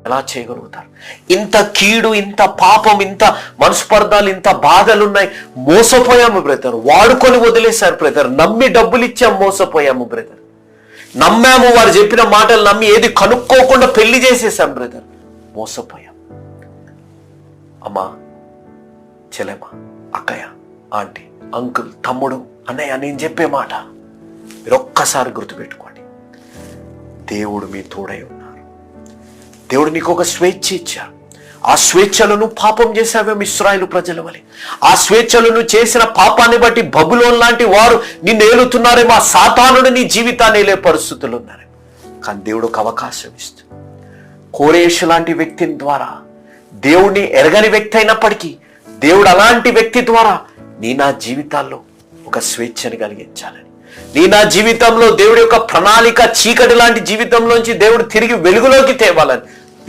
ఎలా చేయగలుగుతారు? ఇంత కీడు, ఇంత పాపం, ఇంత మనస్పర్ధాలు, ఇంత బాధలున్నాయి. మోసపోయాము బ్రదర్, వాడుకొని వదిలేశారు బ్రదర్. నమ్మి డబ్బులు ఇచ్చాము, మోసపోయాము బ్రదర్. నమ్మాము, వారు చెప్పిన మాటలు నమ్మి ఏది కనుక్కోకుండా పెళ్లి చేసేసాం బ్రదర్, మోసపోయాం. అమ్మా, చెల్లెమ్మ, అక్కయ్య, ఆంటీ, అంకుల్, తమ్ముడు, అన్నయ్య, నేను చెప్పే మాట మీరు ఒక్కసారి గుర్తుపెట్టుకోండి. దేవుడు మీ తోడై ఉన్నారు. దేవుడు నీకు ఒక స్వేచ్ఛ ఇచ్చారు. ఆ స్వేచ్ఛలను పాపం చేశావేమో ఇశ్రాయేలు ప్రజల వలె. ఆ స్వేచ్ఛలను చేసిన పాపాన్ని బట్టి బబులోను లాంటి వారు నిన్ను ఏలుతున్నారేమో, ఆ సాతానుడు నీ జీవితాన్ని ఏలే పరిస్థితులు ఉన్నారేమో. కానీ దేవుడు ఒక అవకాశం ఇస్తుంది. కోరేషు లాంటి వ్యక్తి ద్వారా, దేవుడిని ఎరగని వ్యక్తి అయినప్పటికీ దేవుడు అలాంటి వ్యక్తి ద్వారా నా జీవితాల్లో ఒక స్వేచ్ఛని కలిగించాలని, నా జీవితంలో దేవుడి యొక్క ప్రణాళిక చీకటి లాంటి జీవితంలోంచి దేవుడు తిరిగి వెలుగులోకి తేవాలని